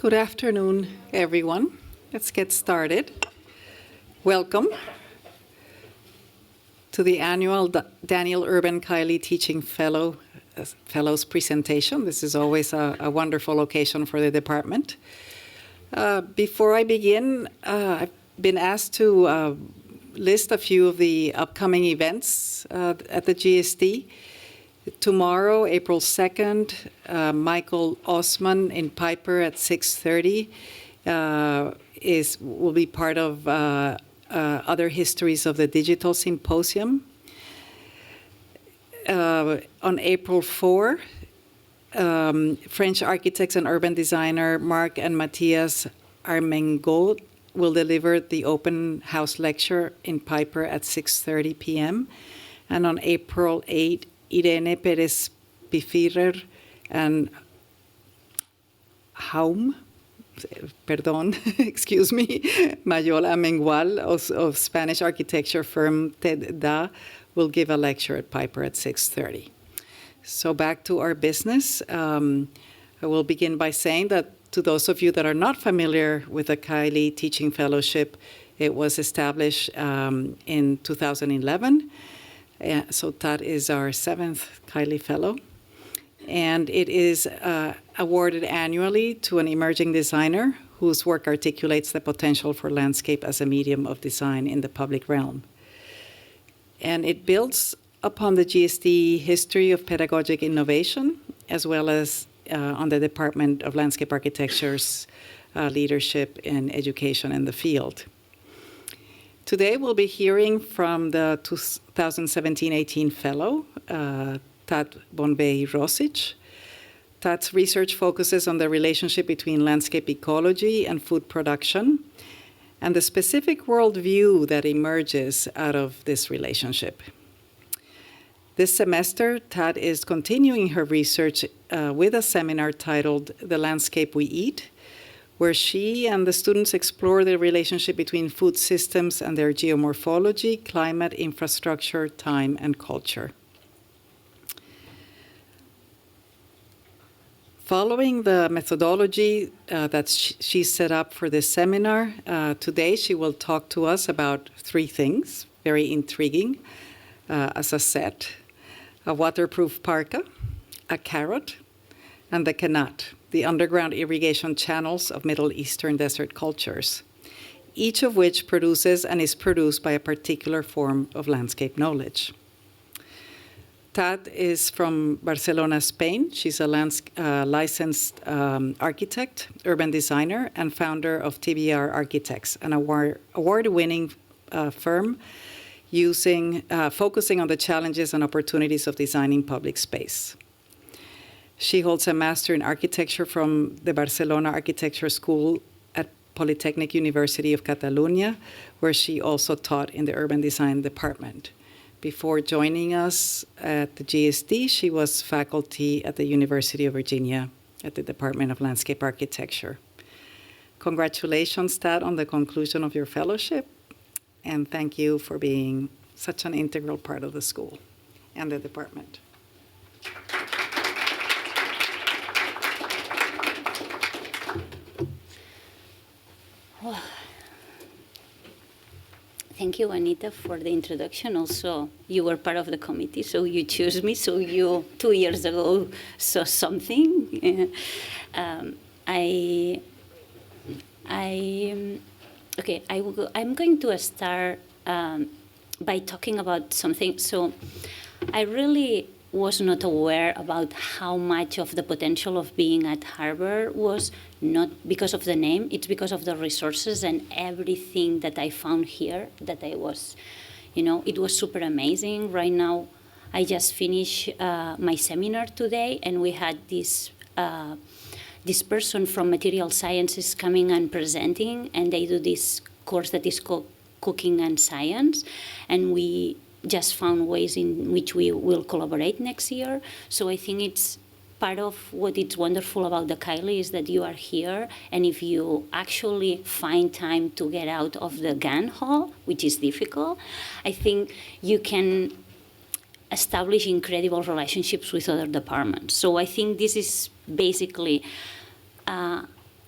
Good afternoon, everyone. Let's get started. Welcome to the annual Daniel Urban Kiley Teaching Fellows presentation. This is always a wonderful occasion for the department. Before I begin, I've been asked to list a few of the upcoming events at the GSD. Tomorrow, April 2nd, Michael Osman in Piper at 6:30 will be part of Other Histories of the Digital Symposium. On April 4, French architects and urban designer Marc and Matthias Armengaud will deliver the open house lecture in Piper at 6:30 p.m. And on April 8, Irene Perez Pifirer and excuse me, Mayol Amengual of Spanish architecture firm TEDDA will give a lecture at Piper at 6:30. So back to our business. I will begin by saying that to those of you that are not familiar with the Kiley Teaching Fellowship, it was established in 2011. So Tat is our 7th Kiley Fellow. And it is awarded annually to an emerging designer whose work articulates the potential for landscape as a medium of design in the public realm. And it builds upon the GSD history of pedagogic innovation, as well as on the Department of Landscape Architecture's leadership in education in the field. Today we'll be hearing from the 2017-18 fellow, Montserrat Bonvehi Rosich. Tat's research focuses on the relationship between landscape ecology and food production, and the specific worldview that emerges out of this relationship. This semester, Tat is continuing her research with a seminar titled The Landscape We Eat, where she and the students explore the relationship between food systems and their geomorphology, climate, infrastructure, time, and culture. Following the methodology that she set up for this seminar, today she will talk to us about 3 things, very intriguing as a set: a waterproof parka, a carrot, and the Qanat, the underground irrigation channels of Middle Eastern desert cultures, each of which produces and is produced by a particular form of landscape knowledge. Tat is from Barcelona, Spain. She's a licensed architect, urban designer, and founder of TBR Architects, an award-winning firm focusing on the challenges and opportunities of designing public space. She holds a master in architecture from the Barcelona Architecture School at Polytechnic University of Catalonia, where she also taught in the urban design department. Before joining us at the GSD, she was faculty at the University of Virginia at the Department of Landscape Architecture. Congratulations, Tat, on the conclusion of your fellowship, and thank you for being such an integral part of the school and the department. Thank you, Anita, for the introduction. Also, you were part of the committee, so you chose me. So you, 2 years ago, saw something. I'm going to start by talking about something. So I really was not aware about how much of the potential of being at Harvard was not because of the name, it's because of the resources and everything that I found here that I was, it was super amazing. Right now, I just finished my seminar today, and we had this person from material sciences coming and presenting, and they do this course that is called Cooking and Science, and we just found ways in which we will collaborate next year. So I think it's part of what is wonderful about the Kiley is that you are here, and if you actually find time to get out of the GAN hall, which is difficult, I think you can establish incredible relationships with other departments. So I think this is basically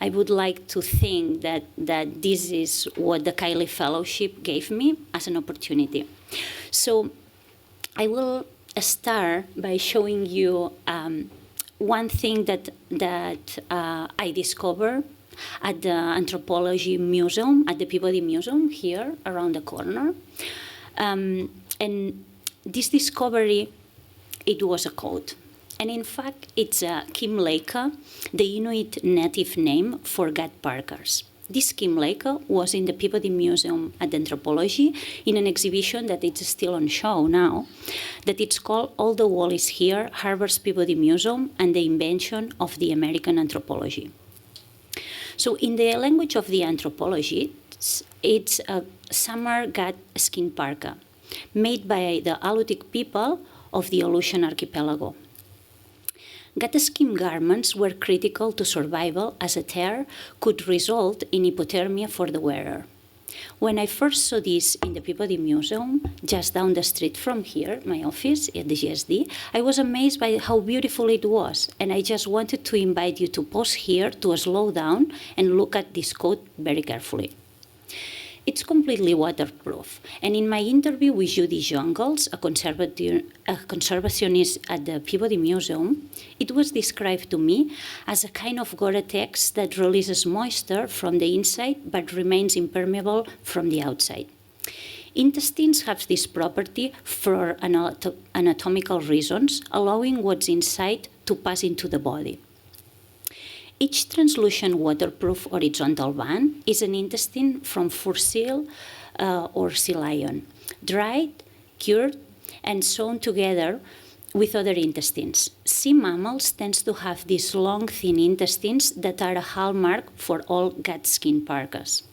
I would like to think that this is what the Kiley Fellowship gave me as an opportunity. So I will start by showing you one thing that I discovered at the Anthropology Museum, at the Peabody Museum here around the corner. And this discovery, it was a code. And in fact, it's Kimleika, the Inuit native name for gut parkas. This Kimleika was in the Peabody Museum at Anthropology in an exhibition that is still on show now, that it's called All the Wall is Here, Harvard's Peabody Museum and the Invention of the American Anthropology. So in the language of the anthropology, it's a summer gut skin parka made by the Alutiiq people of the Aleutian archipelago. Gut skin garments were critical to survival as a tear could result in hypothermia for the wearer. When I first saw this in the Peabody Museum, just down the street from here, my office at the GSD, I was amazed by how beautiful it was, and I just wanted to invite you to pause here to slow down and look at this coat very carefully. It's completely waterproof, and in my interview with Judy Jungels, a conservationist at the Peabody Museum, it was described to me as a kind of Gore-Tex that releases moisture from the inside but remains impermeable from the outside. Intestines have this property for anatomical reasons, allowing what's inside to pass into the body. Each translucent waterproof horizontal band is an intestine from fur seal or sea lion, dried, cured, and sewn together with other intestines. Sea mammals tend to have these long, thin intestines that are a hallmark for all gut skin parkas.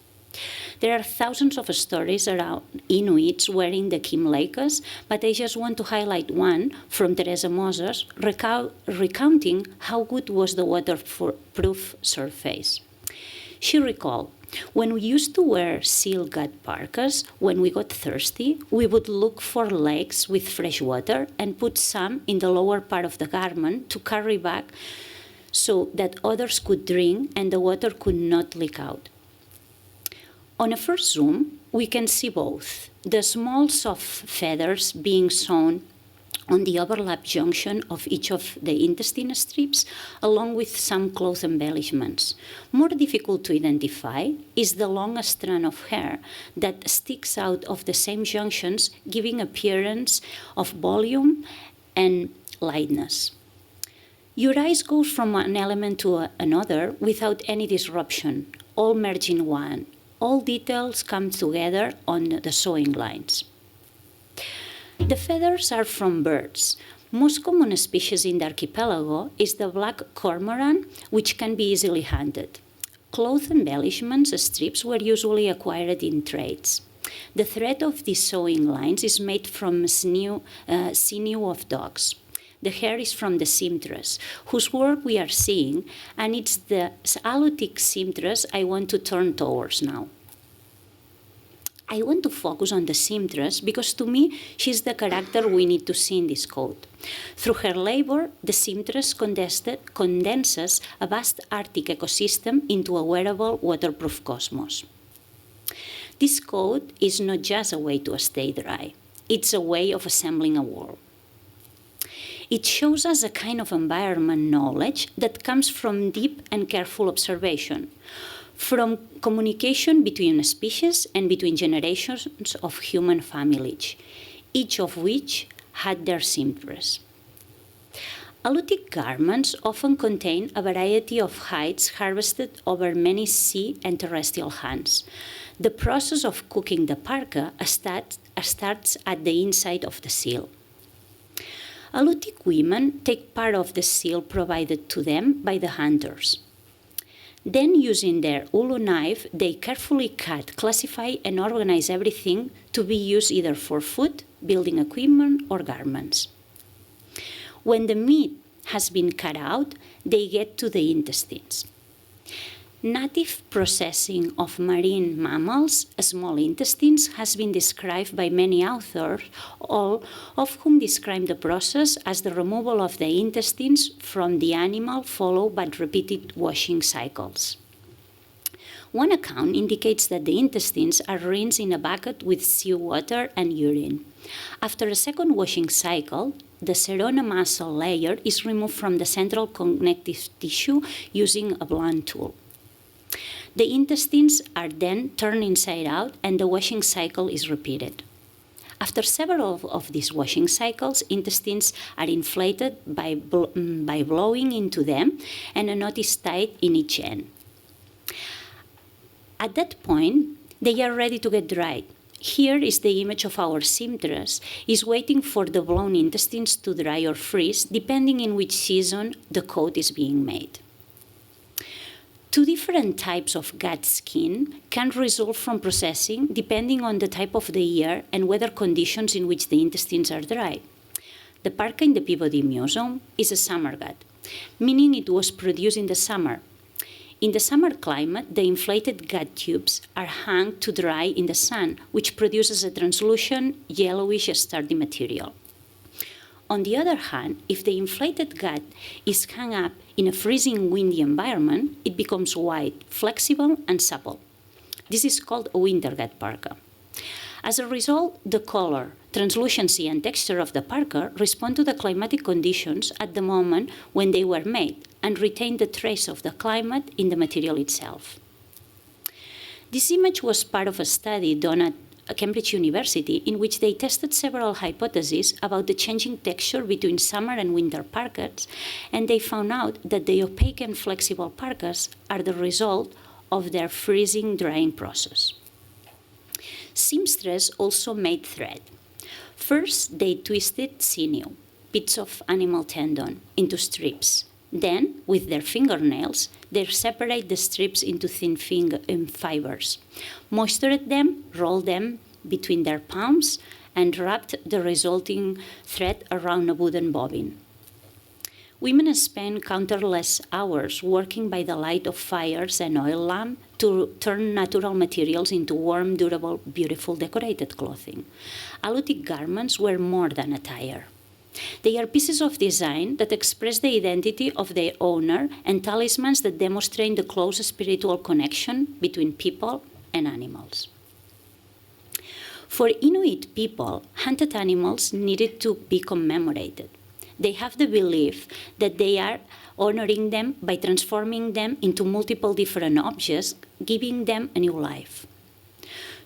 There are thousands of stories around Inuits wearing the Kimleikas, but I just want to highlight one from Teresa Moses recounting how good was the waterproof surface. She recalled, when we used to wear seal gut parkas, when we got thirsty, we would look for lakes with fresh water and put some in the lower part of the garment to carry back so that others could drink and the water could not leak out. On a first zoom, we can see both the small soft feathers being sewn on the overlap junction of each of the intestine strips, along with some cloth embellishments. More difficult to identify is the long strand of hair that sticks out of the same junctions, giving appearance of volume and lightness. Your eyes go from one element to another without any disruption, all merge in one. All details come together on the sewing lines. The feathers are from birds. Most common species in the archipelago is the black cormorant, which can be easily hunted. Cloth embellishments strips were usually acquired in trades. The thread of these sewing lines is made from sinew of dogs. The hair is from the seamstress, whose work we are seeing, and it's the Alutiiq seamstress I want to turn towards now. I want to focus on the seamstress because to me, she's the character we need to see in this code. Through her labor, the seamstress condenses a vast Arctic ecosystem into a wearable, waterproof cosmos. This code is not just a way to stay dry. It's a way of assembling a world. It shows us a kind of environment knowledge that comes from deep and careful observation, from communication between species and between generations of human families, each of which had their seamstress. Alutiiq garments often contain a variety of hides harvested over many sea and terrestrial hunts. The process of cooking the parka starts at the inside of the seal. Alutiiq women take part of the seal provided to them by the hunters. Then, using their ulu knife, they carefully cut, classify, and organize everything to be used either for food, building equipment, or garments. When the meat has been cut out, they get to the intestines. Native processing of marine mammals, small intestines, has been described by many authors, all of whom describe the process as the removal of the intestines from the animal followed by repeated washing cycles. One account indicates that the intestines are rinsed in a bucket with seawater and urine. After a second washing cycle, the serona muscle layer is removed from the central connective tissue using a blunt tool. The intestines are then turned inside out and the washing cycle is repeated. After several of these washing cycles, intestines are inflated by blowing into them and a knot is tied in each end. At that point, they are ready to get dried. Here is the image of our seamstress is waiting for the blown intestines to dry or freeze, depending in which season the coat is being made. Two different types of gut skin can result from processing depending on the type of the year and weather conditions in which the intestines are dry. The parka in the Peabody Museum is a summer gut, meaning it was produced in the summer. In the summer climate, the inflated gut tubes are hung to dry in the sun, which produces a translucent, yellowish, sturdy material. On the other hand, if the inflated gut is hung up in a freezing, windy environment, it becomes white, flexible, and supple. This is called a winter gut parka. As a result, the color, translucency, and texture of the parka respond to the climatic conditions at the moment when they were made and retain the trace of the climate in the material itself. This image was part of a study done at Cambridge University in which they tested several hypotheses about the changing texture between summer and winter parkas, and they found out that the opaque and flexible parkas are the result of their freezing drying process. Seamstresses also made thread. First, they twisted sinew, bits of animal tendon, into strips. Then, with their fingernails, they separate the strips into thin fibers, moisturized them, rolled them between their palms, and wrapped the resulting thread around a wooden bobbin. Women spend countless hours working by the light of fires and oil lamp to turn natural materials into warm, durable, beautiful, decorated clothing. Allotic garments were more than attire. They are pieces of design that express the identity of their owner and talismans that demonstrate the close spiritual connection between people and animals. For Inuit people, hunted animals needed to be commemorated. They have the belief that they are honoring them by transforming them into multiple different objects, giving them a new life.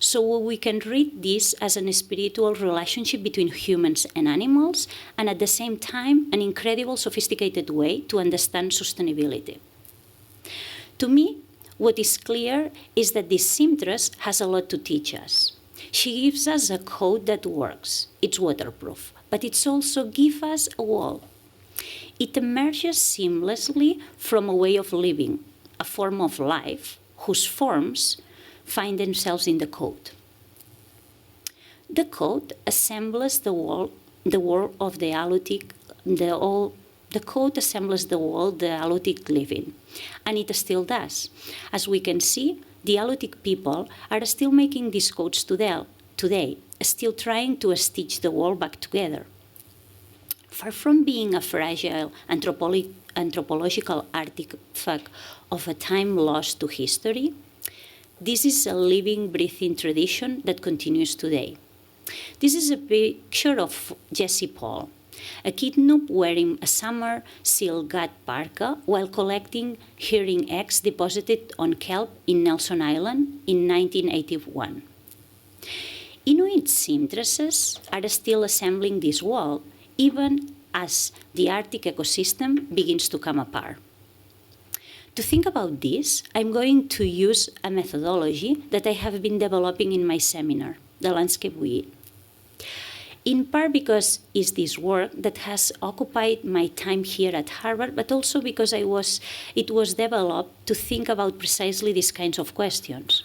So we can read this as a spiritual relationship between humans and animals, and at the same time, an incredible sophisticated way to understand sustainability. To me, what is clear is that this seamstress has a lot to teach us. She gives us a coat that works. It's waterproof, but it also gives us a wall. It emerges seamlessly from a way of living, a form of life whose forms find themselves in the coat. The coat assembles the wall of the Allotic, the coat assembles the wall the Allotic live in, and it still does. As we can see, the Allotic people are still making these coats today, still trying to stitch the wall back together. Far from being a fragile anthropological artifact of a time lost to history, this is a living, breathing tradition that continues today. This is a picture of Jessie Paul, a kidnap wearing a summer silk gut parka while collecting herring eggs deposited on kelp in Nelson Island in 1981. Inuit seamstresses are still assembling this wall, even as the Arctic ecosystem begins to come apart. To think about this, I'm going to use a methodology that I have been developing in my seminar, The Landscape We Eat. In part because it's this work that has occupied my time here at Harvard, but also because it was developed to think about precisely these kinds of questions.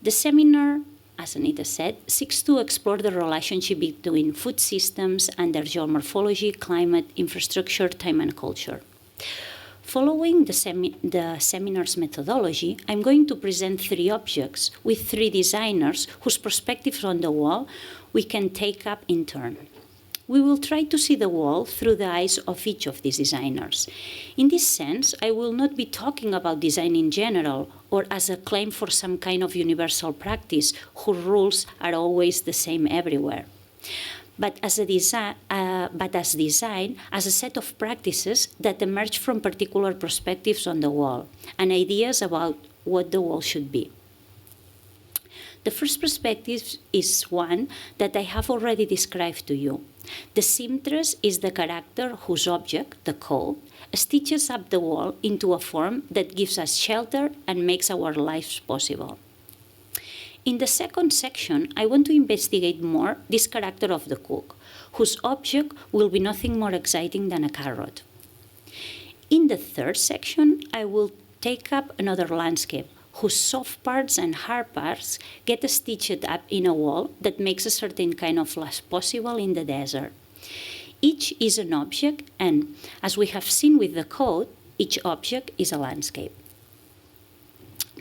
The seminar, as Anita said, seeks to explore the relationship between food systems and their geomorphology, climate, infrastructure, time, and culture. Following the seminar's methodology, I'm going to present 3 objects with 3 designers whose perspectives on the wall we can take up in turn. We will try to see the wall through the eyes of each of these designers. In this sense, I will not be talking about design in general or as a claim for some kind of universal practice whose rules are always the same everywhere. But as design as a set of practices that emerge from particular perspectives on the wall and ideas about what the wall should be. The first perspective is one that I have already described to you. The seamstress is the character whose object, the coat, stitches up the wall into a form that gives us shelter and makes our lives possible. In the second section, I want to investigate more this character of the cook, whose object will be nothing more exciting than a carrot. In the third section, I will take up another landscape, whose soft parts and hard parts get stitched up in a wall that makes a certain kind of life possible in the desert. Each is an object, and as we have seen with the coat, each object is a landscape.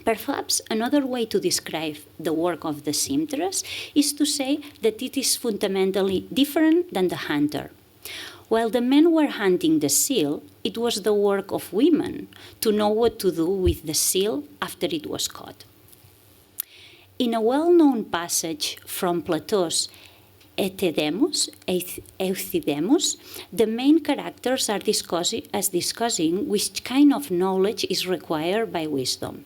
Perhaps another way to describe the work of the seamstress is to say that it is fundamentally different than the hunter. While the men were hunting the seal, it was the work of women to know what to do with the seal after it was caught. In a well-known passage from Plato's Euthydemus, the main characters are discussing which kind of knowledge is required by wisdom.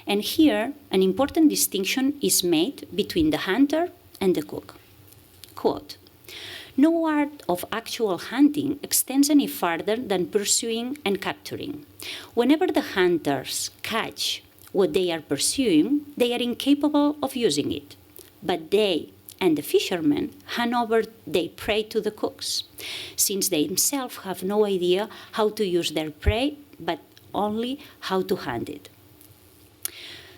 And here, an important distinction is made between the hunter and the cook. Quote, "No art of actual hunting extends any farther than pursuing and capturing. Whenever the hunters catch what they are pursuing, they are incapable of using it. But they and the fishermen hand over their prey to the cooks, since they themselves have no idea how to use their prey, but only how to hunt it."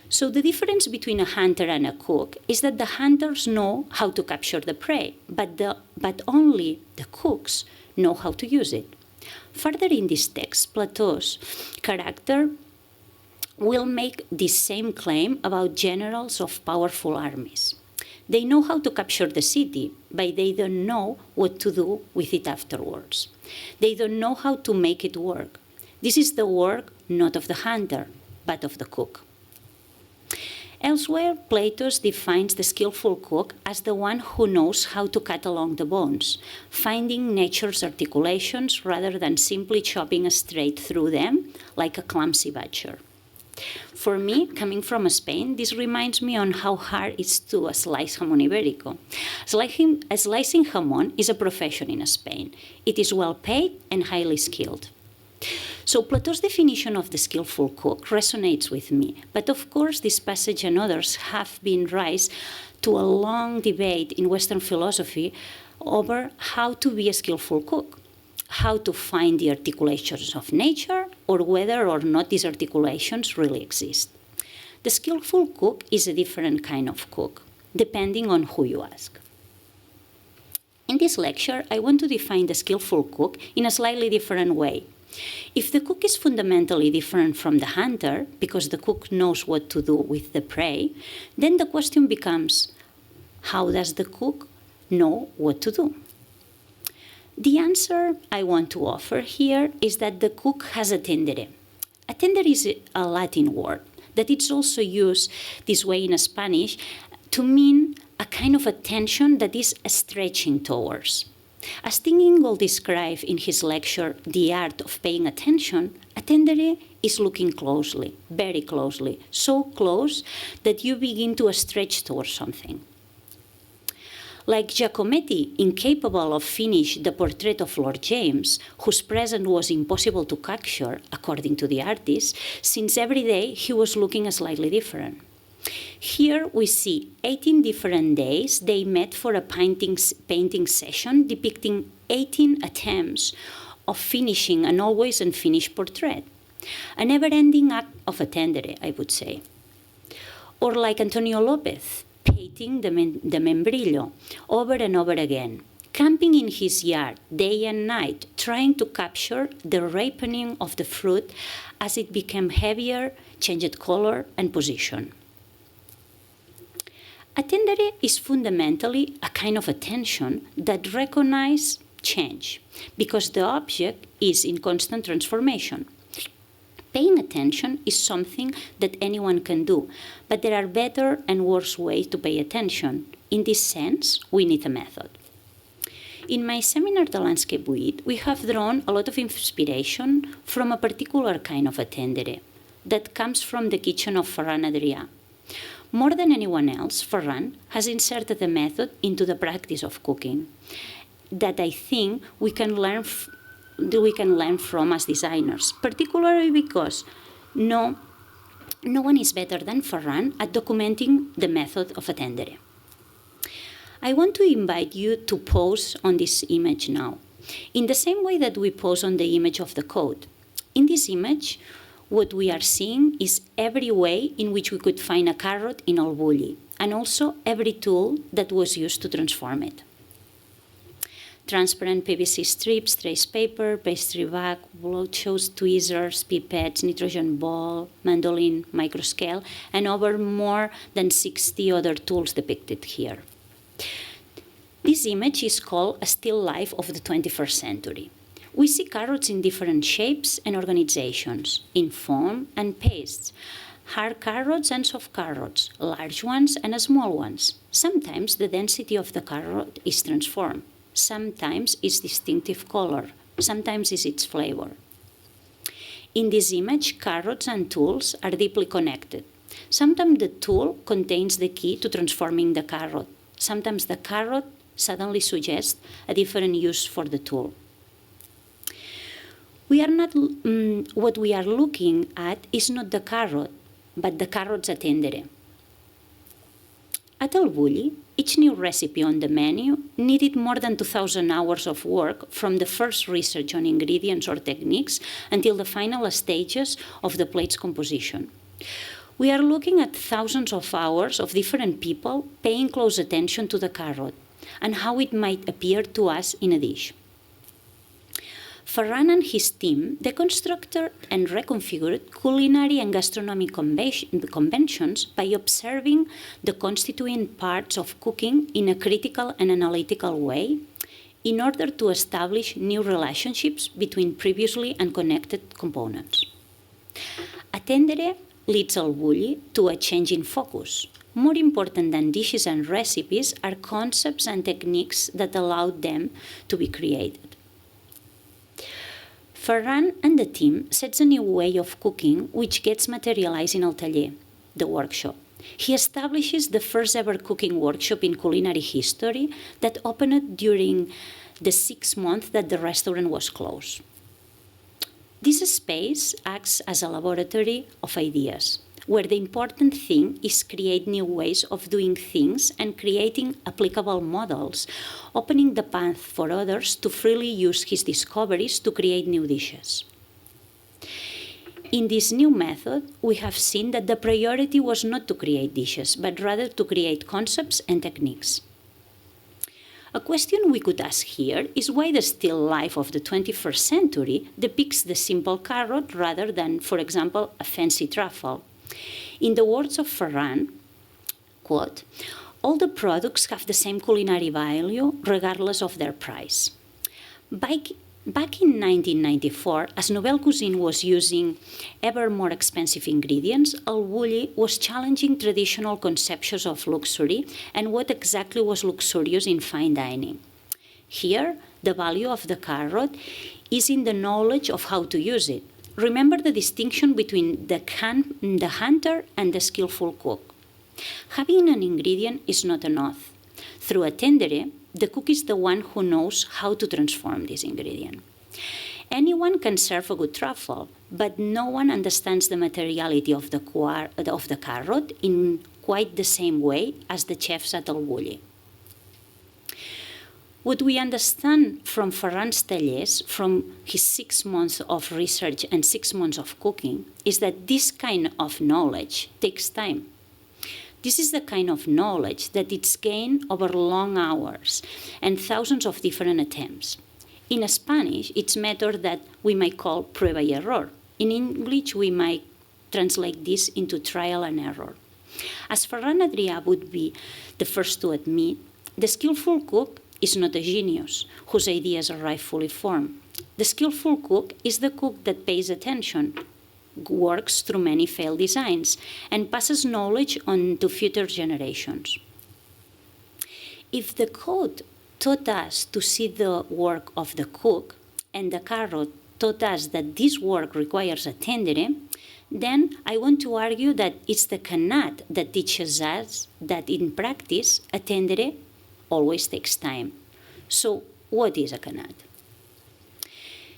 So the difference between a hunter and a cook is that the hunters know how to capture the prey, but only the cooks know how to use it. Further in this text, Plato's character will make this same claim about generals of powerful armies. They know how to capture the city, but they don't know what to do with it afterwards. They don't know how to make it work. This is the work not of the hunter, but of the cook. Elsewhere, Plato defines the skillful cook as the one who knows how to cut along the bones, finding nature's articulations rather than simply chopping straight through them like a clumsy butcher. For me, coming from Spain, this reminds me on how hard it is to slice jamón ibérico. Slicing jamón is a profession in Spain. It is well paid and highly skilled. So Plato's definition of the skillful cook resonates with me, but of course this passage and others have been raised to a long debate in Western philosophy over how to be a skillful cook, how to find the articulations of nature, or whether or not these articulations really exist. The skillful cook is a different kind of cook, depending on who you ask. In this lecture, I want to define the skillful cook in a slightly different way. If the cook is fundamentally different from the hunter, because the cook knows what to do with the prey, then the question becomes, how does the cook know what to do? The answer I want to offer here is that the cook has a tendere. A tendere is a Latin word that it's also used this way in Spanish to mean a kind of attention that is stretching towards. As Tingingle described in his lecture, The Art of Paying Attention, a tendere is looking closely, very closely, so close that you begin to stretch towards something. Like Giacometti, incapable of finishing the portrait of Lord James, whose presence was impossible to capture, according to the artist, since every day he was looking slightly different. Here we see 18 different days they met for a painting session depicting 18 attempts of finishing an always unfinished portrait. A never-ending act of a tendere, I would say. Or like Antonio Lopez, painting the membrillo over and over again, camping in his yard day and night, trying to capture the ripening of the fruit as it became heavier, changed color and position. Attendere is fundamentally a kind of attention that recognizes change because the object is in constant transformation. Paying attention is something that anyone can do, but there are better and worse ways to pay attention. In this sense, we need a method. In my seminar, The Landscape we have drawn a lot of inspiration from a particular kind of attendere that comes from the kitchen of Ferran Adrià. More than anyone else, Ferran has inserted a method into the practice of cooking that I think we can learn from as designers, particularly because no one is better than Ferran at documenting the method of attendere. I want to invite you to pause on this image now, in the same way that we pause on the image of the code. In this image, what we are seeing is every way in which we could find a carrot in Old Bulli, and also every tool that was used to transform it. Transparent PVC strips, trace paper, pastry bag, blowtorches, tweezers, pipettes, nitrogen ball, mandolin, microscale, and over more than 60 other tools depicted here. This image is called a still life of the 21st century. We see carrots in different shapes and organizations, in foam and pastes, hard carrots and soft carrots, large ones and small ones. Sometimes the density of the carrot is transformed. Sometimes its distinctive color. Sometimes it's its flavor. In this image, carrots and tools are deeply connected. Sometimes the tool contains the key to transforming the carrot. Sometimes the carrot suddenly suggests a different use for the tool. What we are looking at is not the carrot, but the carrot's attendere. At Old Bulli, each new recipe on the menu needed more than 2,000 hours of work from the first research on ingredients or techniques until the final stages of the plate's composition. We are looking at thousands of hours of different people paying close attention to the carrot and how it might appear to us in a dish. Ferran and his team deconstructed and reconfigured culinary and gastronomic conventions by observing the constituent parts of cooking in a critical and analytical way in order to establish new relationships between previously unconnected components. Attendere leads Old Bulli to a change in focus. More important than dishes and recipes are concepts and techniques that allowed them to be created. Ferran and the team sets a new way of cooking which gets materialized in El Taller, the workshop. He establishes the first ever cooking workshop in culinary history that opened during the 6 months that the restaurant was closed. This space acts as a laboratory of ideas, where the important thing is create new ways of doing things and creating applicable models, opening the path for others to freely use his discoveries to create new dishes. In this new method, we have seen that the priority was not to create dishes, but rather to create concepts and techniques. A question we could ask here is why the still life of the 21st century depicts the simple carrot rather than, for example, a fancy truffle. In the words of Ferran, quote, "All the products have the same culinary value regardless of their price." Back in 1994, as Nouvelle Cuisine was using ever more expensive ingredients, Old Bulli was challenging traditional conceptions of luxury and what exactly was luxurious in fine dining. Here, the value of the carrot is in the knowledge of how to use it. Remember the distinction between the hunter and the skillful cook. Having an ingredient is not enough. Through attendere, the cook is the one who knows how to transform this ingredient. Anyone can serve a good truffle, but no one understands the materiality of the carrot in quite the same way as the chefs at Old Bulli. What we understand from Ferran's tallers, from his 6 months of research and 6 months of cooking, is that this kind of knowledge takes time. This is the kind of knowledge that it's gained over long hours and thousands of different attempts. In Spanish, it's a method that we might call prueba y error. In English, we might translate this into trial and error. As Ferran Adrià would be the first to admit, the skillful cook is not a genius whose ideas arrive fully formed. The skillful cook is the cook that pays attention, works through many failed designs, and passes knowledge on to future generations. If the code taught us to see the work of the cook, and the carrot taught us that this work requires a tendere, then I want to argue that it's the Qanat that teaches us that in practice, a tendere always takes time. So what is a Qanat?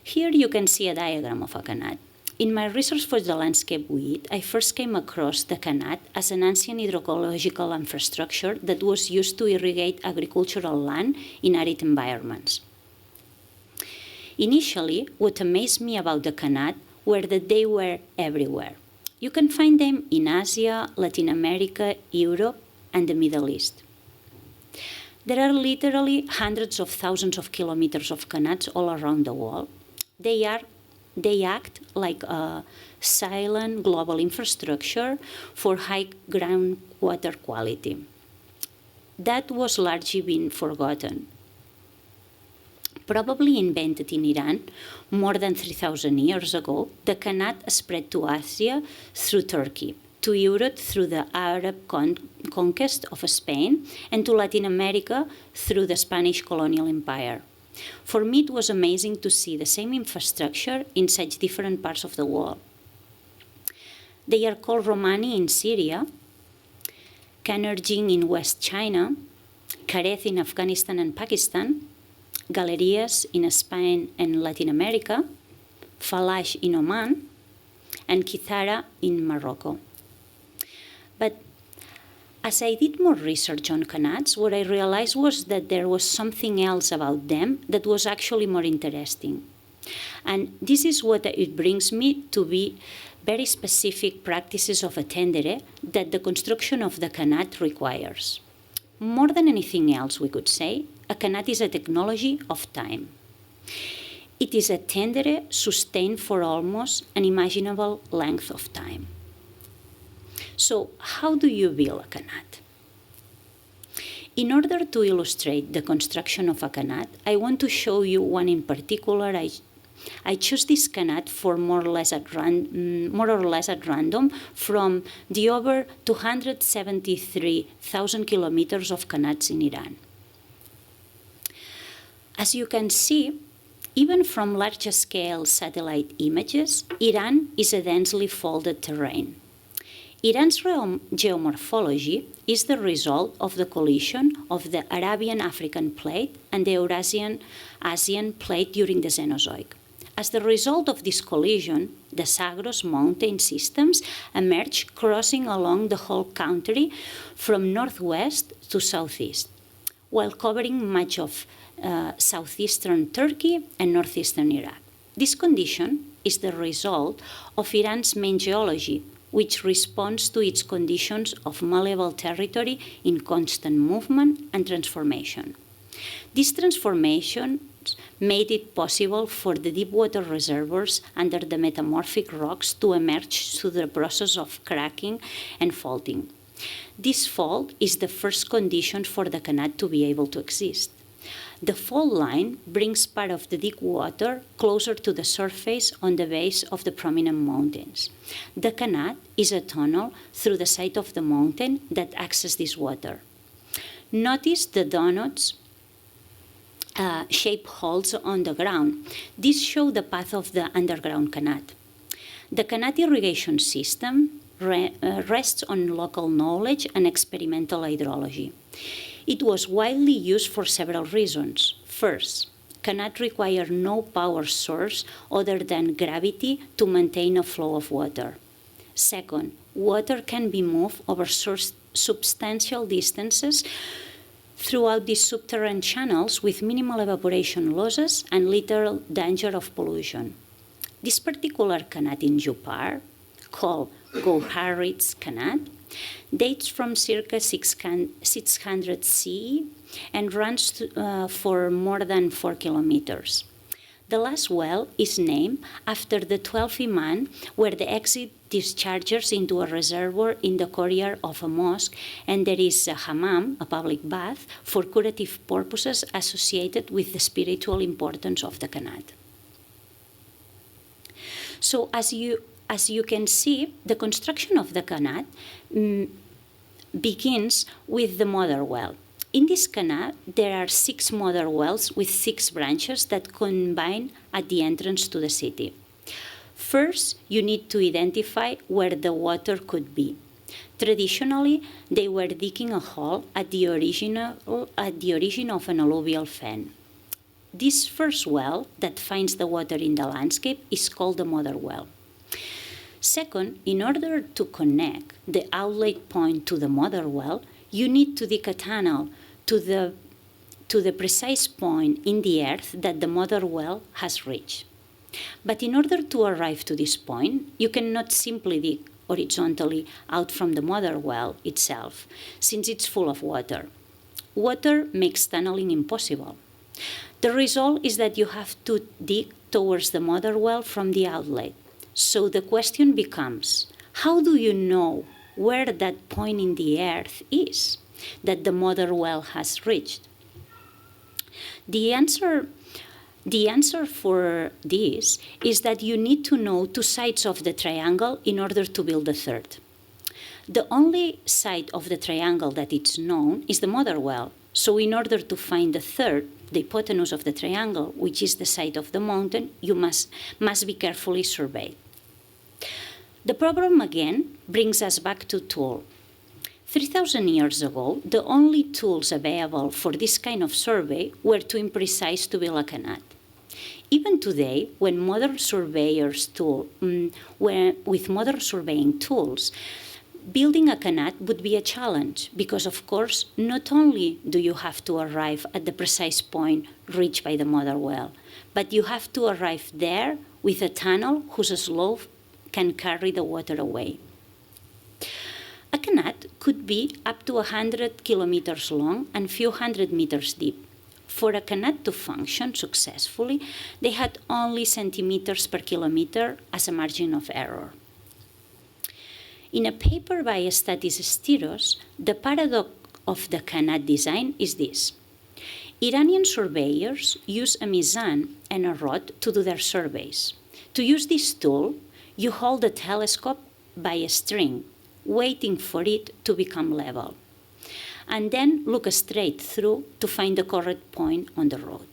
Here you can see a diagram of a Qanat. In my research for the landscape weed, I first came across the Qanat as an ancient hydroecological infrastructure that was used to irrigate agricultural land in arid environments. Initially, what amazed me about the Qanat were that they were everywhere. You can find them in Asia, Latin America, Europe, and the Middle East. There are literally hundreds of thousands of kilometers of Qanats all around the world. They act like a silent global infrastructure for high groundwater quality. That was largely been forgotten. Probably invented in Iran more than 3,000 years ago, the Qanat spread to Asia through Turkey, to Europe through the Arab conquest of Spain, and to Latin America through the Spanish colonial empire. For me, it was amazing to see the same infrastructure in such different parts of the world. They are called Romani in Syria, Kanerjin in West China, Kareth in Afghanistan and Pakistan, Galerias in Spain and Latin America, Falash in Oman, and Kithara in Morocco. But as I did more research on Qanats, what I realized was that there was something else about them that was actually more interesting. And this is what it brings me to be very specific practices of a tendere that the construction of the Qanat requires. More than anything else, we could say, a Qanat is a technology of time. It is a tendere sustained for almost an imaginable length of time. So how do you build a Qanat? In order to illustrate the construction of a Qanat, I want to show you one in particular. I chose this Qanat for more or less at random from the over 273,000 kilometers of Qanats in Iran. As you can see, even from large-scale satellite images, Iran is a densely folded terrain. Iran's geomorphology is the result of the collision of the Arabian-African plate and the Eurasian-Asian plate during the Cenozoic. As the result of this collision, the Zagros mountain systems emerged, crossing along the whole country from northwest to southeast, while covering much of southeastern Turkey and northeastern Iraq. This condition is the result of Iran's main geology, which responds to its conditions of malleable territory in constant movement and transformation. These transformations made it possible for the deep water reservoirs under the metamorphic rocks to emerge through the process of cracking and faulting. This fault is the first condition for the Qanat to be able to exist. The fault line brings part of the deep water closer to the surface on the base of the prominent mountains. The Qanat is a tunnel through the side of the mountain that accesses this water. Notice the donuts shaped holes on the ground. These show the path of the underground Qanat. The Qanat irrigation system rests on local knowledge and experimental hydrology. It was widely used for several reasons. First, Qanat require no power source other than gravity to maintain a flow of water. Second, water can be moved over substantial distances throughout these subterranean channels with minimal evaporation losses and little danger of pollution. This particular Qanat in Jupar, called Gouharit's Qanat, dates from circa 600 CE and runs for more than 4 kilometers. The last well is named after the 12th Imam, where the exit discharges into a reservoir in the courtyard of a mosque, and there is a hammam, a public bath, for curative purposes associated with the spiritual importance of the Qanat. So as you can see, the construction of the Qanat begins with the mother well. In this Qanat, there are 6 mother wells with 6 branches that combine at the entrance to the city. First, you need to identify where the water could be. Traditionally, they were digging a hole at the origin of an alluvial fen. This first well that finds the water in the landscape is called the mother well. Second, in order to connect the outlet point to the mother well, you need to dig a tunnel to the precise point in the earth that the mother well has reached. But in order to arrive to this point, you cannot simply dig horizontally out from the mother well itself, since it's full of water. Water makes tunneling impossible. The result is that you have to dig towards the mother well from the outlet. So the question becomes, how do you know where that point in the earth is that the mother well has reached? The answer for this is that you need to know 2 sides of the triangle in order to build the third. The only side of the triangle that is known is the mother well. So in order to find the third, the hypotenuse of the triangle, which is the side of the mountain, you must be carefully surveyed. The problem again brings us back to tool. 3,000 years ago, the only tools available for this kind of survey were too imprecise to build a Qanat. Even today, with modern surveying tools, building a Qanat would be a challenge because, of course, not only do you have to arrive at the precise point reached by the mother well, but you have to arrive there with a tunnel whose slope can carry the water away. A Qanat could be up to 100 kilometers long and few hundred meters deep. For a Qanat to function successfully, they had only centimeters per kilometer as a margin of error. In a paper by Statis Stiros, the paradox of the Qanat design is this. Iranian surveyors use a mizan and a rod to do their surveys. To use this tool, you hold the telescope by a string, waiting for it to become level, and then look straight through to find the correct point on the road.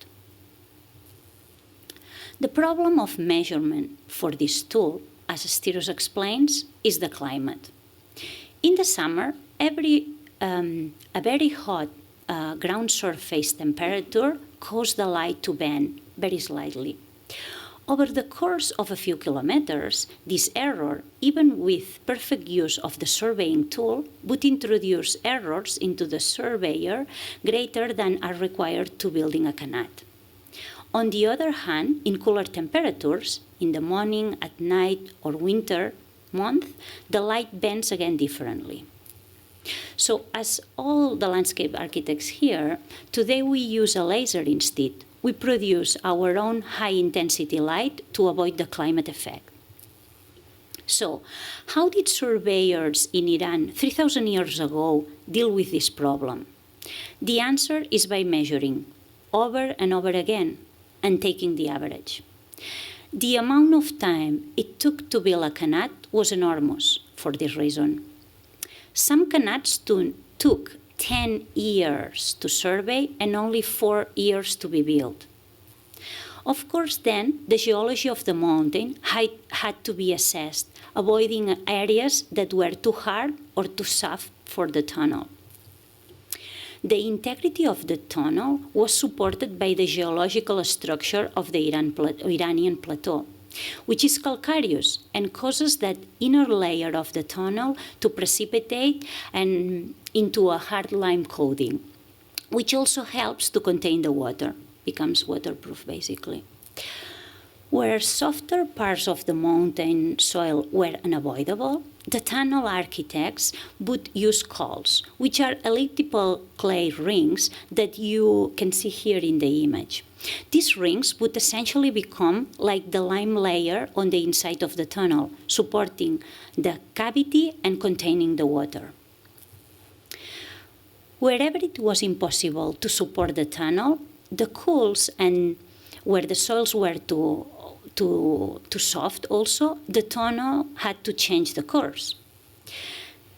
The problem of measurement for this tool, as Stiros explains, is the climate. In the summer, a very hot ground surface temperature causes the light to bend very slightly. Over the course of a few kilometers, this error, even with perfect use of the surveying tool, would introduce errors into the surveyor greater than are required to building a Qanat. On the other hand, in cooler temperatures, in the morning, at night, or winter month, the light bends again differently. So as all the landscape architects here, today we use a laser instead. We produce our own high-intensity light to avoid the climate effect. So, how did surveyors in Iran 3,000 years ago deal with this problem? The answer is by measuring over and over again and taking the average. The amount of time it took to build a Qanat was enormous for this reason. Some Qanats took 10 years to survey and only 4 years to be built. Of course, then, the geology of the mountain had to be assessed, avoiding areas that were too hard or too soft for the tunnel. The integrity of the tunnel was supported by the geological structure of the Iranian plateau, which is calcareous and causes that inner layer of the tunnel to precipitate and into a hard lime coating, which also helps to contain the water, becomes waterproof basically. Where softer parts of the mountain soil were unavoidable, the tunnel architects would use cols, which are elliptical clay rings that you can see here in the image. These rings would essentially become like the lime layer on the inside of the tunnel, supporting the cavity and containing the water. Wherever it was impossible to support the tunnel, the cools and where the soils were too soft also, the tunnel had to change the course.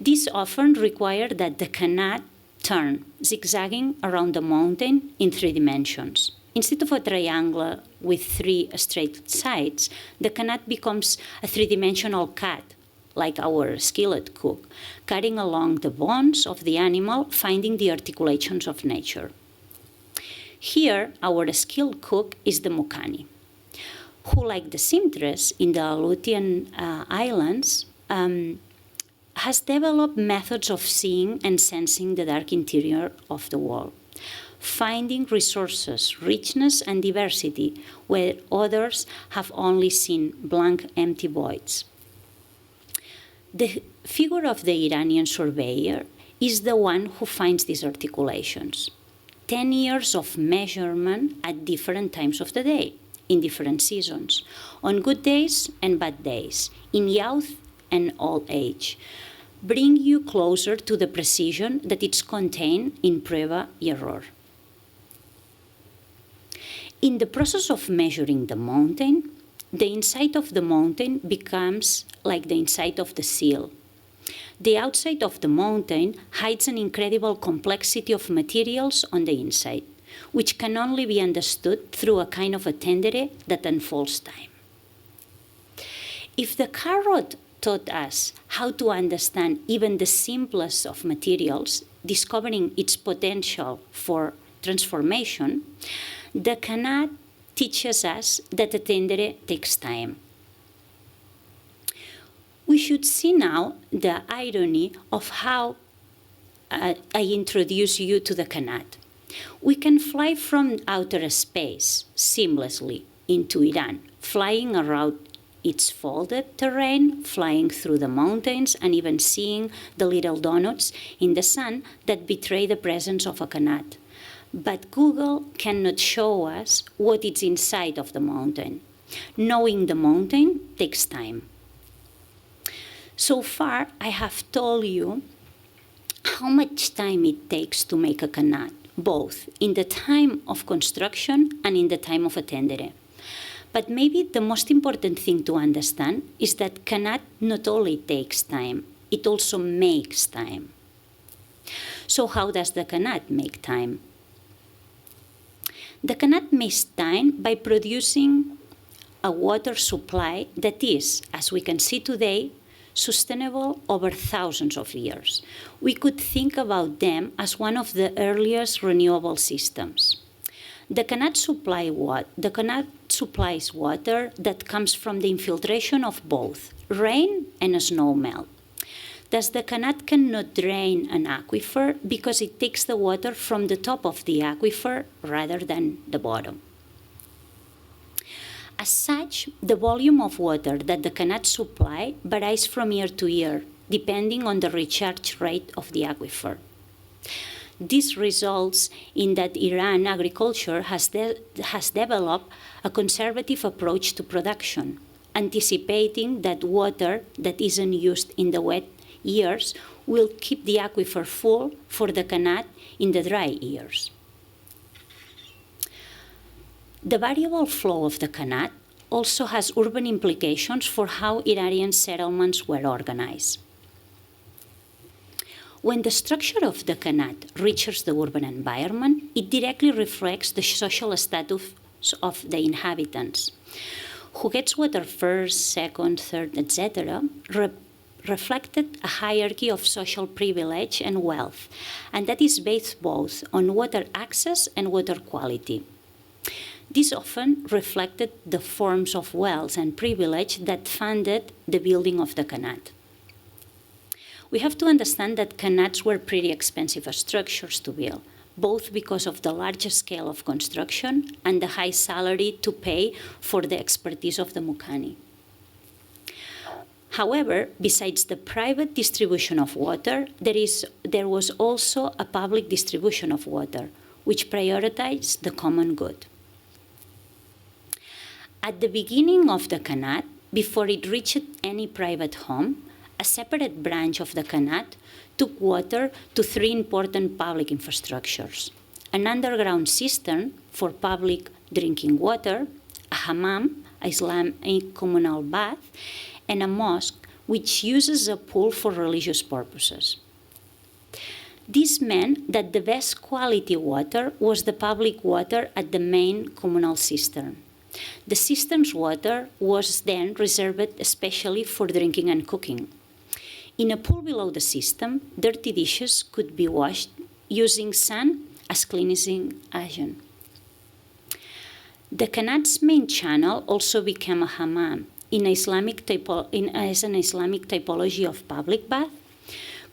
This often required that the Qanat turn, zigzagging around the mountain in 3 dimensions. Instead of a triangle with 3 straight sides, the Qanat becomes a 3-dimensional cut, like our skillet cook, cutting along the bones of the animal, finding the articulations of nature. Here, our skilled cook is the Mukani, who, like the seamstress in the Aleutian Islands, has developed methods of seeing and sensing the dark interior of the wall, finding resources, richness, and diversity where others have only seen blank, empty voids. The figure of the Iranian surveyor is the one who finds these articulations. 10 years of measurement at different times of the day, in different seasons, on good days and bad days, in youth and old age, bring you closer to the precision that is contained in prueba y error. In the process of measuring the mountain, the inside of the mountain becomes like the inside of the seal. The outside of the mountain hides an incredible complexity of materials on the inside, which can only be understood through a kind of a tendere that unfolds time. If the carrot taught us how to understand even the simplest of materials, discovering its potential for transformation, the Qanat teaches us that the tendere takes time. We should see now the irony of how I introduce you to the Qanat. We can fly from outer space seamlessly into Iran, flying around its folded terrain, flying through the mountains, and even seeing the little donuts in the sun that betray the presence of a Qanat. But Google cannot show us what is inside of the mountain. Knowing the mountain takes time. So far, I have told you how much time it takes to make a Qanat, both in the time of construction and in the time of a tendere. But maybe the most important thing to understand is that Qanat not only takes time, it also makes time. So how does the Qanat make time? The Qanat makes time by producing a water supply that is, as we can see today, sustainable over thousands of years. We could think about them as one of the earliest renewable systems. The Qanat supplies water that comes from the infiltration of both rain and snow melt. Thus, the Qanat cannot drain an aquifer because it takes the water from the top of the aquifer rather than the bottom. As such, the volume of water that the Qanat supply varies from year to year, depending on the recharge rate of the aquifer. This results in that Iran agriculture has developed a conservative approach to production, anticipating that water that isn't used in the wet years will keep the aquifer full for the Qanat in the dry years. The variable flow of the Qanat also has urban implications for how Iranian settlements were organized. When the structure of the Qanat reaches the urban environment, it directly reflects the social status of the inhabitants. Who gets water first, second, third, etc., reflected a hierarchy of social privilege and wealth, and that is based both on water access and water quality. This often reflected the forms of wealth and privilege that funded the building of the Qanat. We have to understand that Qanats were pretty expensive structures to build, both because of the large scale of construction and the high salary to pay for the expertise of the Mukani. However, besides the private distribution of water, there was also a public distribution of water, which prioritized the common good. At the beginning of the Qanat, before it reached any private home, a separate branch of the Qanat took water to three important public infrastructures: an underground cistern for public drinking water, a hammam, a Islamic communal bath, and a mosque which uses a pool for religious purposes. This meant that the best quality water was the public water at the main communal cistern. The cistern's water was then reserved especially for drinking and cooking. In a pool below the system, dirty dishes could be washed using sand as cleansing agent. The Qanat's main channel also became a hammam as an Islamic typology of public bath.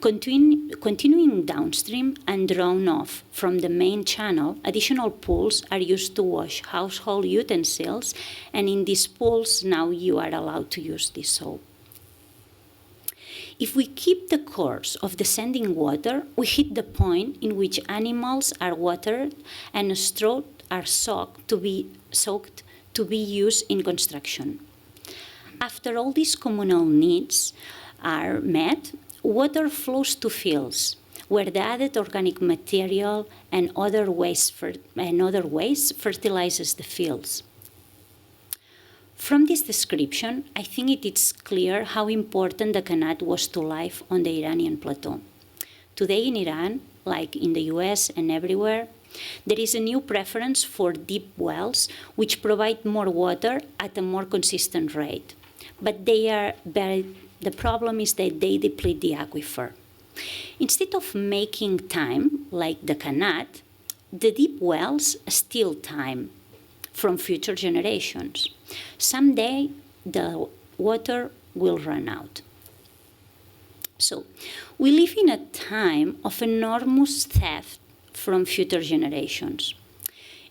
Continuing downstream and drawn off from the main channel, additional pools are used to wash household utensils, and in these pools now you are allowed to use this soap. If we keep the course of descending water, we hit the point in which animals are watered and straw are soaked to be used in construction. After all these communal needs are met, water flows to fields, where the added organic material and other waste fertilizes the fields. From this description, I think it is clear how important the Qanat was to life on the Iranian plateau. Today in Iran, like in the US and everywhere, there is a new preference for deep wells which provide more water at a more consistent rate. But the problem is that they deplete the aquifer. Instead of making time, like the Qanat, the deep wells steal time from future generations. Someday, the water will run out. So, we live in a time of enormous theft from future generations.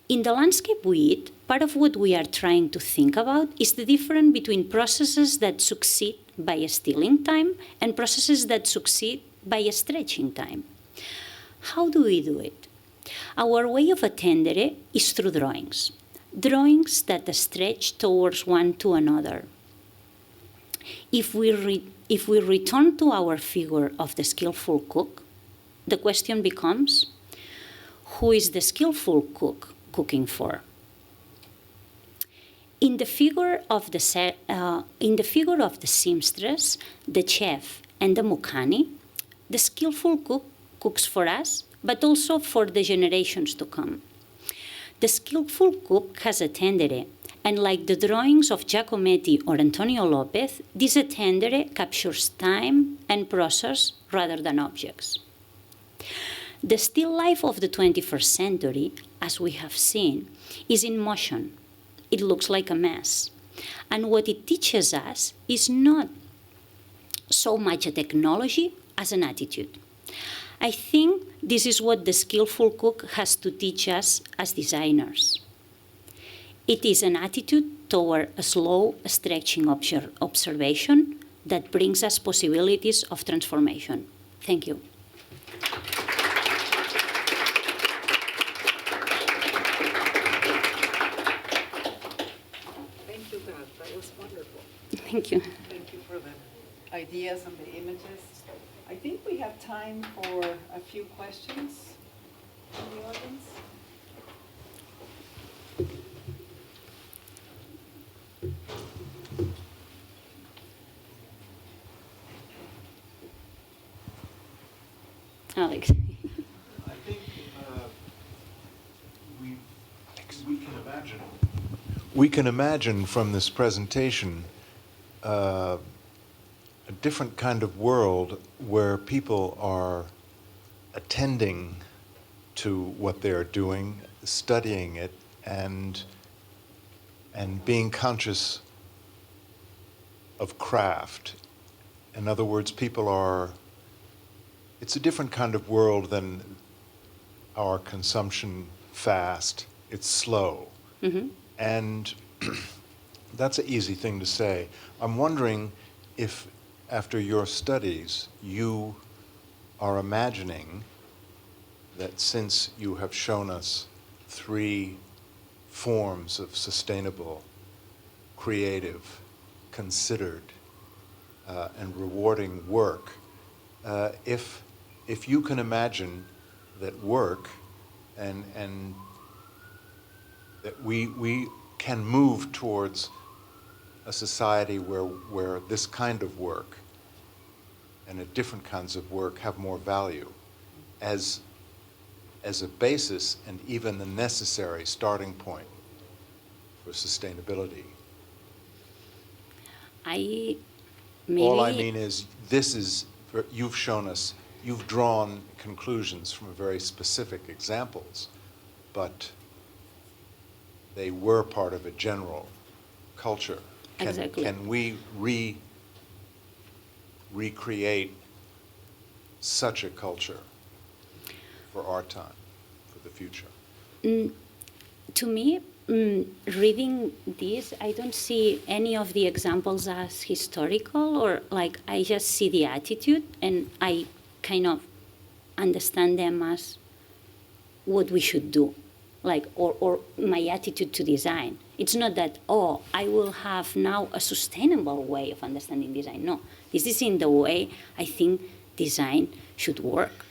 In the landscape we eat, part of what we are trying to think about is the difference between processes that succeed by stealing time and processes that succeed by stretching time. How do we do it? Our way of attending it is through drawings. Drawings that stretch towards one to another. If we return to our figure of the skillful cook, the question becomes, who is the skillful cook cooking for? In the figure of the seamstress, the chef, and the mukani, the skillful cook cooks for us, but also for the generations to come. The skillful cook has a tendere, and like the drawings of Giacometti or Antonio Lopez, this tendere captures time and process rather than objects. The still life of the 21st century, as we have seen, is in motion. It looks like a mess. And what it teaches us is not so much a technology as an attitude. I think this is what the skillful cook has to teach us as designers. It is an attitude toward a slow, stretching observation that brings us possibilities of transformation. Thank you. Thank you, Dad. That was wonderful. Thank you. Thank you for the ideas and the images. I think we have time for a few questions from the audience. Alex. I think we can imagine from this presentation a different kind of world where people are attending to what they're doing, studying it, and being conscious of craft. In other words, it's a different kind of world than our consumption fast, it's slow. And that's an easy thing to say. I'm wondering if, after your studies, you are imagining that since you have shown us 3 forms of sustainable, creative, considered, and rewarding work, if you can imagine that work and that we can move towards a society where this kind of work and different kinds of work have more value as a basis and even the necessary starting point for sustainability. All I mean is, you've shown us, you've drawn conclusions from very specific examples, but they were part of a general culture. Exactly. Can we recreate such a culture for our time, for the future? To me, reading this, I don't see any of the examples as historical, or like I just see the attitude and I kind of understand them as what we should do, like, or my attitude to design. It's not that, oh, I will have now a sustainable way of understanding design. No, this is in the way I think design should work,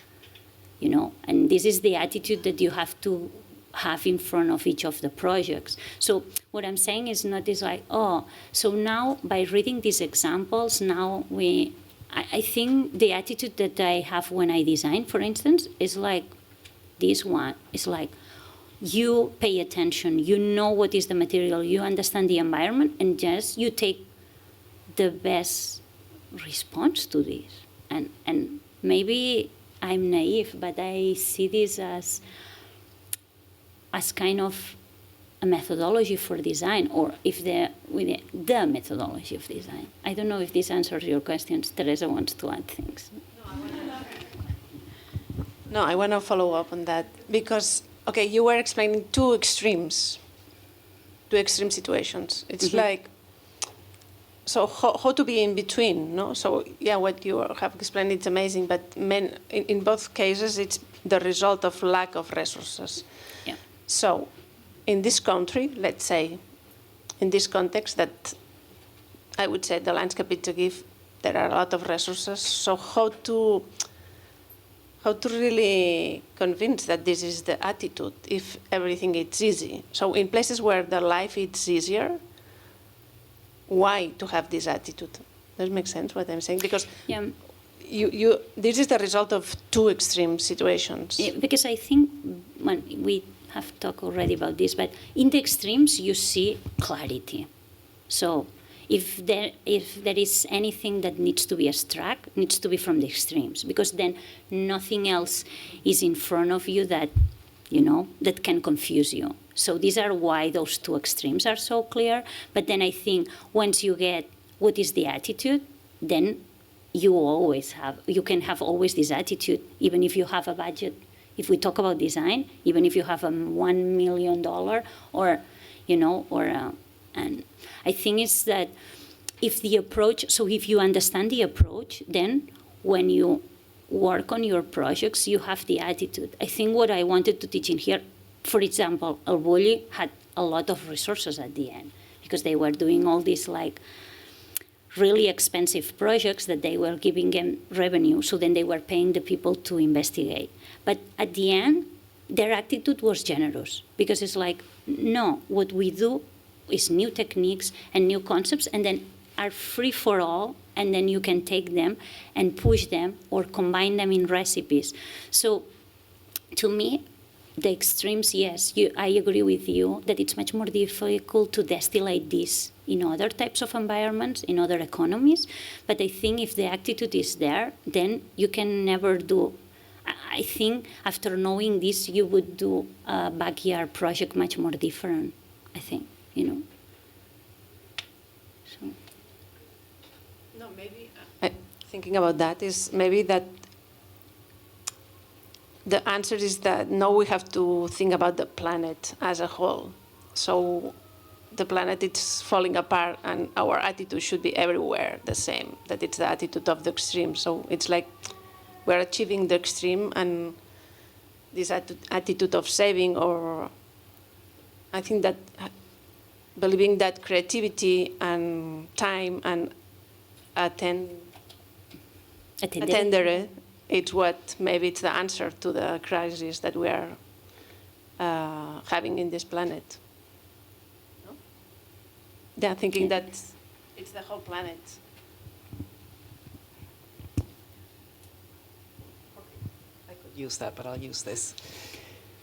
you know, and this is the attitude that you have to have in front of each of the projects. So what I'm saying is not this like, oh, so now by reading these examples, now I think the attitude that I have when I design, for instance, is like this one. It's like, you pay attention, you know what is the material, you understand the environment, and just you take the best response to this. And maybe I'm naive, but I see this as kind of a methodology for design, or if the methodology of design. I don't know if this answers your questions. Teresa wants to add things. No, I want to follow up on that because, okay, you were explaining two extreme situations. It's like, so how to be in between, no? So yeah, what you have explained, it's amazing, but in both cases, it's the result of lack of resources. Yeah. So in this country, let's say, in this context that I would say the landscape is a gift, there are a lot of resources. So how to really convince that this is the attitude if everything is easy? So in places where the life is easier, why to have this attitude? Does it make sense what I'm saying? Because Yeah. This is the result of two extreme situations. Yeah, because I think we have talked already about this, but in the extremes you see clarity. So if there is anything that needs to be abstract, it needs to be from the extremes, because then nothing else is in front of you that, you know, that can confuse you. So these are why those two extremes are so clear. But then I think once you get what is the attitude, then you can have always this attitude, even if you have a budget. If we talk about design, even if you have $1 million, or, you know, and I think it's that if the approach, so if you understand the approach, then when you work on your projects, you have the attitude. I think what I wanted to teach in here, for example, Orgulli had a lot of resources at the end because they were doing all these like really expensive projects that they were giving them revenue. So then they were paying the people to investigate. But at the end, their attitude was generous because it's like, no, what we do is new techniques and new concepts, and then are free for all, and then you can take them and push them or combine them in recipes. So to me, the extremes, yes, I agree with you that it's much more difficult to distillate this in other types of environments, in other economies. But I think if the attitude is there, then you can never do. I think after knowing this, you would do a backyard project much more different, I think, you know. So. No, maybe thinking about that is maybe that the answer is that no, we have to think about the planet as a whole. So the planet is falling apart, and our attitude should be everywhere the same, that it's the attitude of the extreme. So it's like we're achieving the extreme, and this attitude of saving, or I think that believing that creativity and time and attendere, it's what maybe it's the answer to the crisis that we are having in this planet. No? Yeah, thinking that it's the whole planet. I could use that, but I'll use this.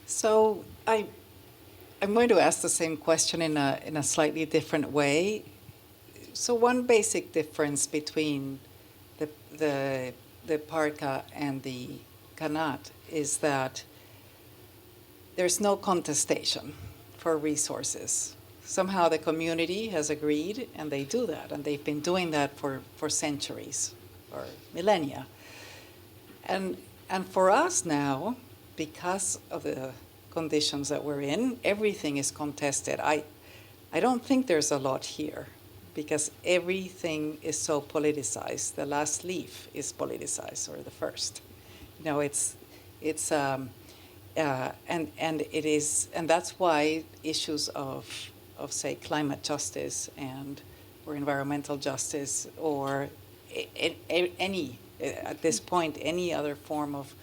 So I'm going to ask the same question in a slightly different way. So one basic difference between the parka and the Qanat is that there's no contestation for resources. Somehow the community has agreed, and they do that, and they've been doing that for centuries or millennia. And for us now, because of the conditions that we're in, everything is contested. I don't think there's a lot here, because everything is so politicized. The last leaf is politicized, or the first. You know, and it is, and that's why issues of say climate justice or environmental justice, or any at this point any other form of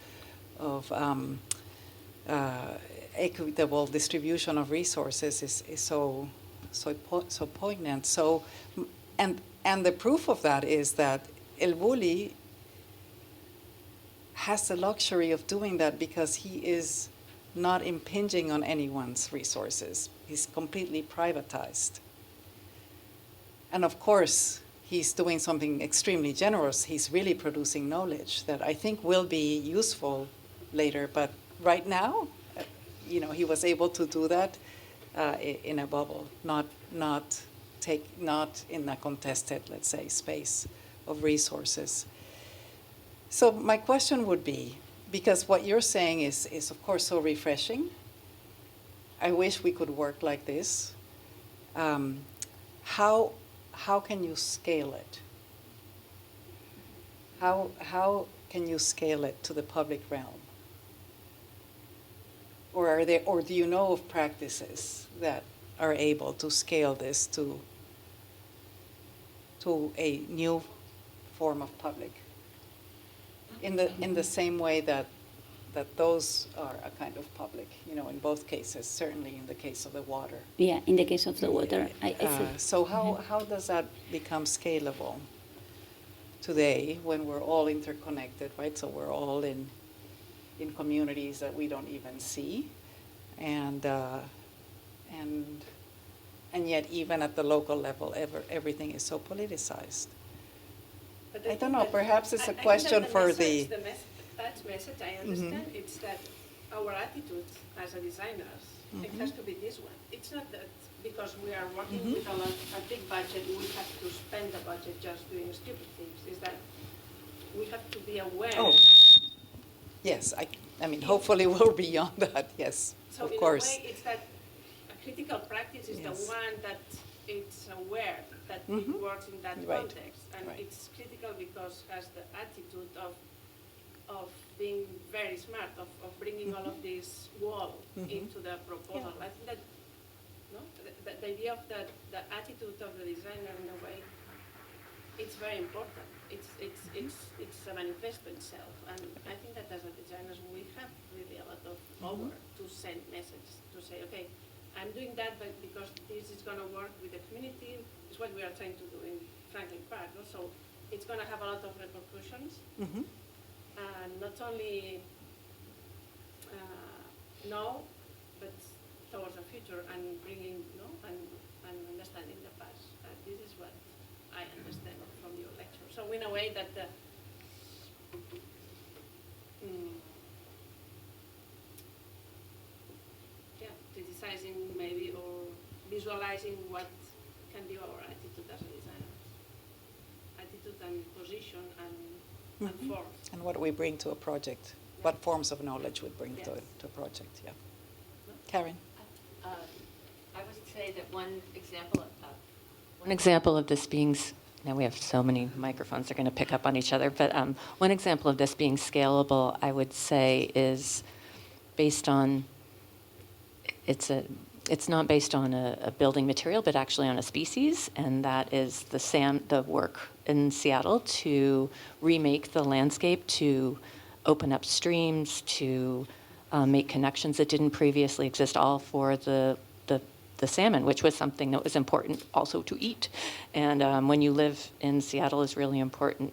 equitable distribution of resources is so poignant. So, and the proof of that is that El Bulli has the luxury of doing that because he is not impinging on anyone's resources. He's completely privatized. And of course, he's doing something extremely generous. He's really producing knowledge that I think will be useful later. But right now, you know, he was able to do that in a bubble, not in a contested, let's say, space of resources. So my question would be, because what you're saying is of course so refreshing. I wish we could work like this. How can you scale it? How can you scale it to the public realm? Or do you know of practices that are able to scale this to a new form of public? In the same way that those are a kind of public, you know, in both cases, certainly in the case of the water. Yeah, in the case of the water. So how does that become scalable today when we're all interconnected, right? So we're all in communities that we don't even see, and yet even at the local level, everything is so politicized. But I don't know, perhaps it's a question for the... That message, I understand, it's that our attitude as a designers, it has to be this one. It's not that because we are working with a big budget, we have to spend the budget just doing stupid things. It's that we have to be aware. Oh, yes, I mean, hopefully we're beyond that, yes, so of course. So in a way, it's that a critical practice is the one that it's aware that it works in that context. And it's critical because it has the attitude of being very smart, of bringing all of this wall into the proposal. I think that the idea of the attitude of the designer in a way, it's very important. It's a manifesto itself, and I think that as a designers we have really a lot of power to send messages, to say, okay, I'm doing that, but because this is going to work with the community. It's what we are trying to do in Franklin Park. So it's going to have a lot of repercussions, and not only now, but towards the future, and bringing and understanding the past. This is what I understand from your lecture. So in a way that criticizing maybe or visualizing what can be our attitude as a designer, attitude and position and force. And what do we bring to a project? what forms of knowledge would bring to a project. Yeah. Karen. I would say that one example of this being, now we have so many microphones, they're going to pick up on each other, but one example of this being scalable, I would say, is based on, it's not based on a building material, but actually on a species, and that is the work in Seattle to remake the landscape, to open up streams, to make connections that didn't previously exist, all for the salmon, which was something that was important also to eat. And when you live in Seattle is really important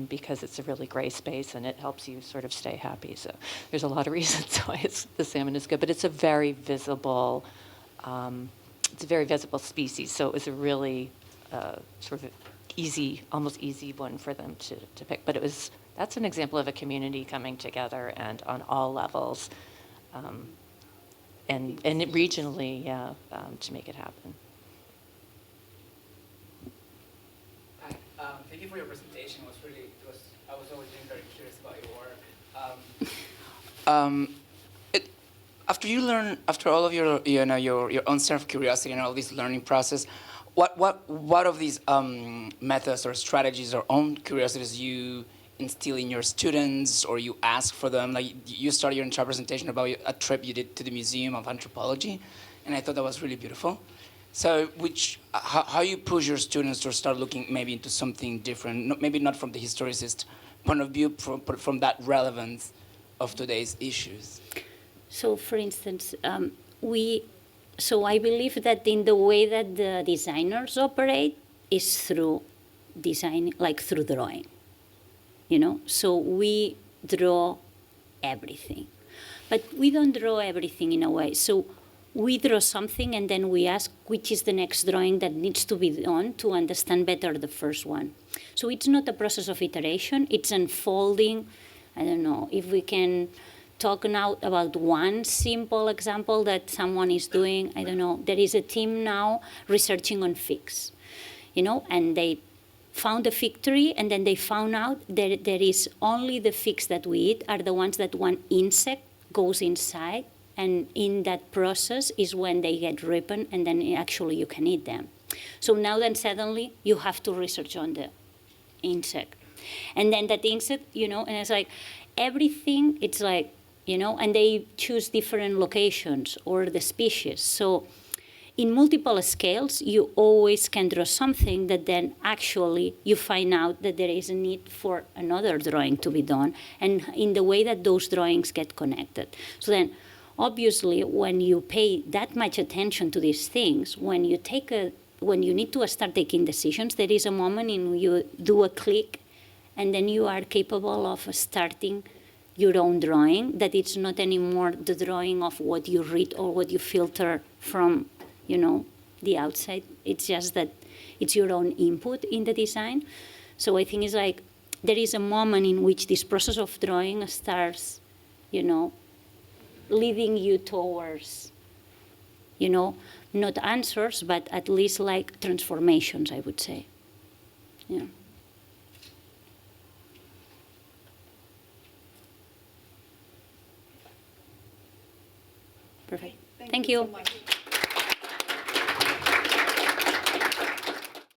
because it's a really gray space and it helps you sort of stay happy. So there's a lot of reasons why the salmon is good, but it's a very visible, species. So it was a really sort of easy, almost easy one for them to pick. But that's an example of a community coming together and on all levels. And regionally, to make it happen. Thank you for your presentation. I was always being very curious about your work. After all of your own self curiosity and all this learning process, what of these methods or strategies or own curiosities you instill in your students, or you ask for them? Like, you started your entire presentation about a trip you did to the Museum of Anthropology, and I thought that was really beautiful. So, how you push your students to start looking maybe into something different, maybe not from the historicist point of view, but from that relevance of today's issues? So, for instance, I believe that in the way that the designers operate is through design, like through drawing. So we draw everything, but we don't draw everything in a way. So we draw something and then we ask which is the next drawing that needs to be done to understand better the first one. So it's not a process of iteration, it's unfolding. I don't know if we can talk now about one simple example that someone is doing. I don't know, there is a team now researching on figs, and they found a fig tree, and then they found out that there is only the figs that we eat are the ones that one insect goes inside, and in that process is when they get ripened, and then actually you can eat them. So now then suddenly you have to research on the insect. And then that insect, and it's like everything, it's like, and they choose different locations or the species. So in multiple scales, you always can draw something that then actually you find out that there is a need for another drawing to be done, and in the way that those drawings get connected. So then, obviously, when you pay that much attention to these things, when you need to start taking decisions, there is a moment in which you do a click, and then you are capable of starting your own drawing, that it's not anymore the drawing of what you read or what you filter from the outside. It's just that it's your own input in the design. So I think it's like there is a moment in which this process of drawing starts, leading you towards, not answers, but at least like transformations, I would say. Yeah. Perfect. Thank you. So much.